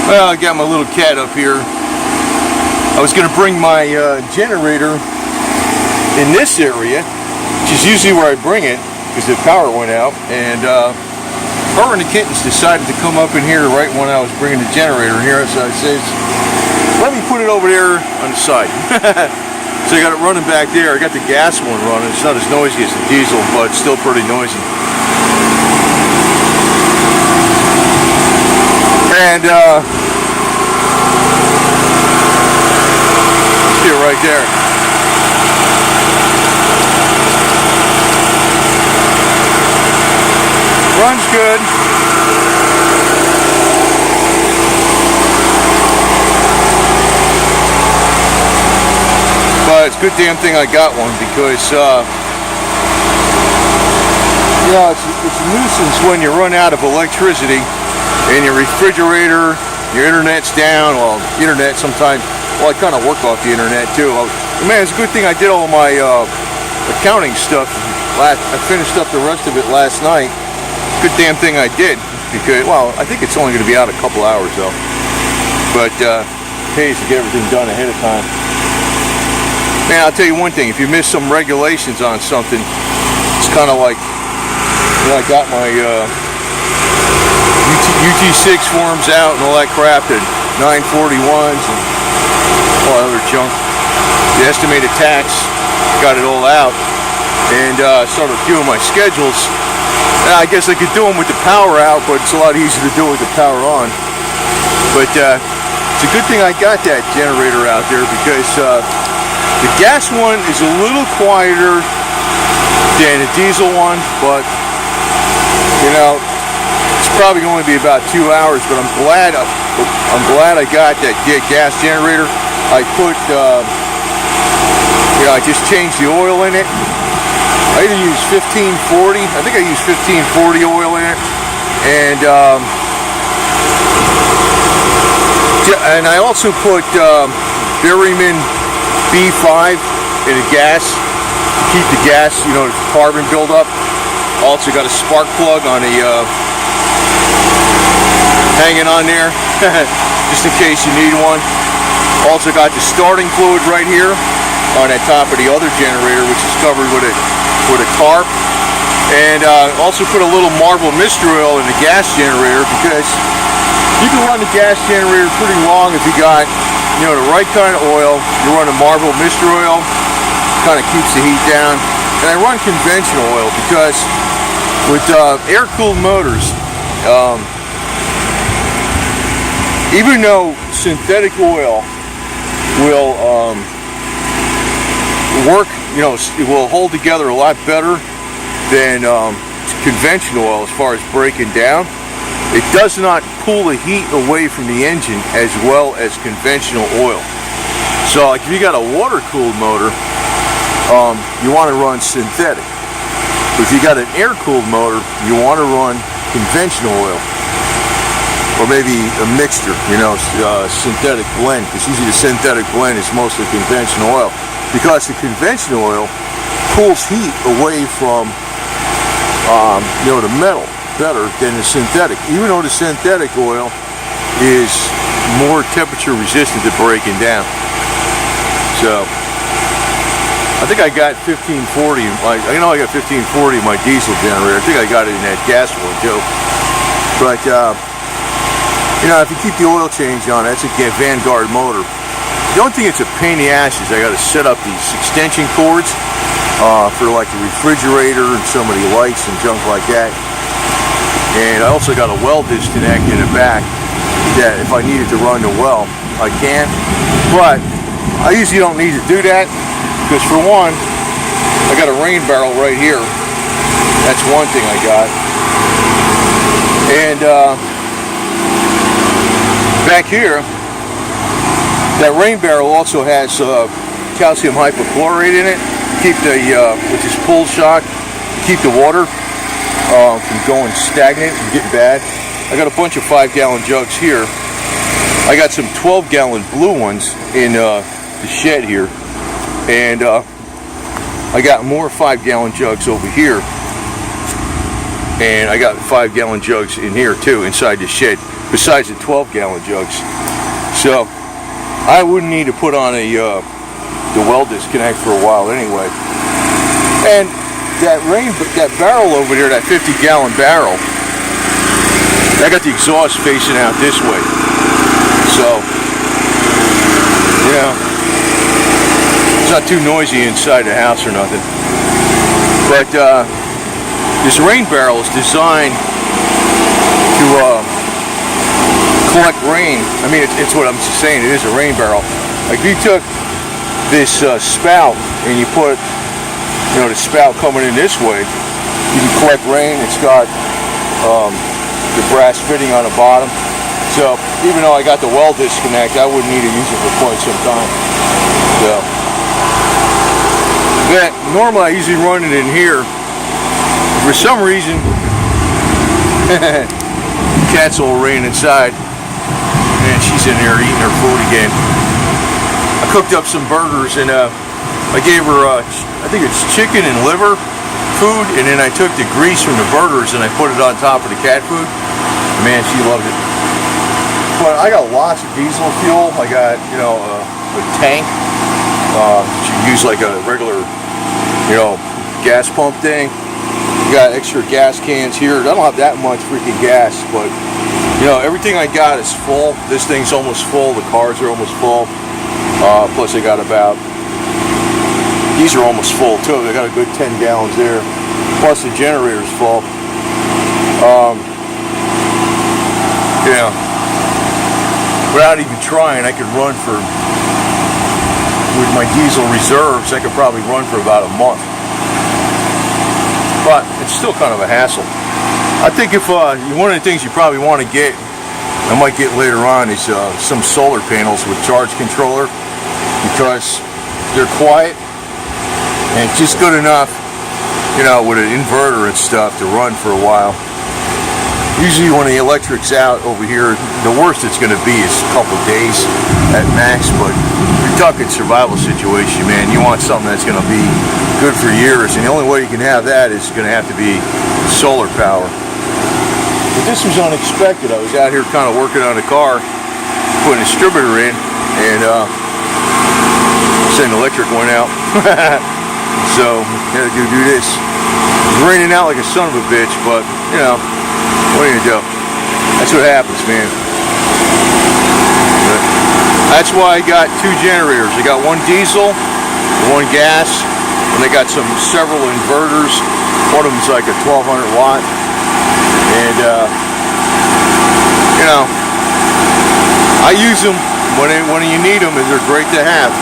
Well, I got my little cat up here. I was going to bring my generator in this area, which is usually where I bring it, because the power went out, and her and the kittens decided to come up in here right when I was bringing the generator in here, so I said, let me put it over there on the side. So I got it running back there. I got the gas one running. It's not as noisy as the diesel, but it's still pretty noisy. And see it right there. Runs good. But it's a good damn thing I got one, because yeah, it's a nuisance when you run out of electricity and your refrigerator, your internet's down. Well, the internet sometimes, well, I kind of work off the internet too. Man, it's a good thing I did all my accounting stuff. I finished up the rest of it last night. Good damn thing I did, because, well, I think it's only going to be out a couple hours though. But pays to get everything done ahead of time. Man, I'll tell you one thing, if you miss some regulations on something, it's kind of like, you know, I got my UT6 forms out and all that crap, and 941s and all that other junk. The estimated tax, got it all out, and started reviewing my schedules. I guess I could do them with the power out, but it's a lot easier to do it with the power on. But it's a good thing I got that generator out there, because the gas one is a little quieter than the diesel one, but you know, it's probably going to be about 2 hours. But I'm glad I got that gas generator. I put, I just changed the oil in it. I either use 1540. I think I use 1540 oil in it, and I also put Berryman B5 in the gas to keep the gas, you know, carbon buildup. Also got a spark plug on the hanging on there, just in case you need one. Also got the starting fluid right here on the top of the other generator, which is covered with a tarp. And also put a little Marble Mystery Oil in the gas generator, because you can run the gas generator pretty long if you got, you know, the right kind of oil. You run a Marble Mystery Oil, kind of keeps the heat down. And I run conventional oil, because with air-cooled motors, even though synthetic oil will work, you know, it will hold together a lot better than conventional oil as far as breaking down, it does not pull the heat away from the engine as well as conventional oil. So like if you got a water-cooled motor, you want to run synthetic. If you got an air-cooled motor, you want to run conventional oil, or maybe a mixture, you know, synthetic blend, because usually the synthetic blend is mostly conventional oil, because the conventional oil pulls heat away from you know, the metal better than the synthetic, even though the synthetic oil is more temperature resistant to breaking down. So I think I got 1540. I know I got 1540 in my diesel generator. I think I got it in that gas one too. But you know, if you keep the oil change on, that's a Vanguard motor. The only thing that's a pain in the ass is I got to set up these extension cords for like the refrigerator and some of the lights and junk like that. And I also got a well disconnect in the back that if I needed to run the well, I can. But I usually don't need to do that, because for one, I got a rain barrel right here. That's one thing I got. And back here, that rain barrel also has calcium hypochlorite in it, keep the which is pull shock, keep the water from going stagnant and getting bad. I got a bunch of 5-gallon jugs here. I got some 12-gallon blue ones in the shed here, and I got more 5-gallon jugs over here, and I got 5-gallon jugs in here too inside the shed. besides the 12-gallon jugs. So I wouldn't need to put on the well disconnect for a while anyway. And that barrel over there, that 50-gallon barrel, I got the exhaust facing out this way. So, you know, it's not too noisy inside the house or nothing. But this rain barrel is designed to collect rain. I mean, it's what I'm saying. It is a rain barrel. Like if you took this spout and you put, you know, the spout coming in this way, you can collect rain. It's got the brass fitting on the bottom. So even though I got the well disconnect, I wouldn't need to use it for quite some time. So, but normally I usually run it in here. For some reason, cat's all laying inside, and she's in there eating her food again. I cooked up some burgers and I gave her, I think it's chicken and liver food, and then I took the grease from the burgers and I put it on top of the cat food. Man, she loved it. But I got lots of diesel fuel. I got, you know, a tank. You can use like a regular, you know, gas pump thing. Got extra gas cans here. I don't have that much freaking gas, but you know, everything I got is full. This thing's almost full. The cars are almost full. Plus I got about, these are almost full too. I got a good 10 gallons there. Plus the generator's full. Yeah. Without even trying, I could run for, with my diesel reserves, I could probably run for about a month. But it's still kind of a hassle. I think if one of the things you probably want to get, I might get later on, is some solar panels with charge controller, because they're quiet and it's just good enough, you know, with an inverter and stuff to run for a while. Usually when the electric's out over here, the worst it's going to be is a couple days at max, but you're talking survival situation, man. You want something that's going to be good for years, and the only way you can have that is going to have to be solar power. But this was unexpected. I was out here kind of working on a car, putting a distributor in, and the electric went out. So had to do this. It was raining out like a son of a bitch, but you know, what are you gonna do? That's what happens, man. But that's why I got two generators. I got one diesel, one gas, and they got several inverters. One of them's like a 1200 watt, and you know, I use them when you need them, and they're great to have.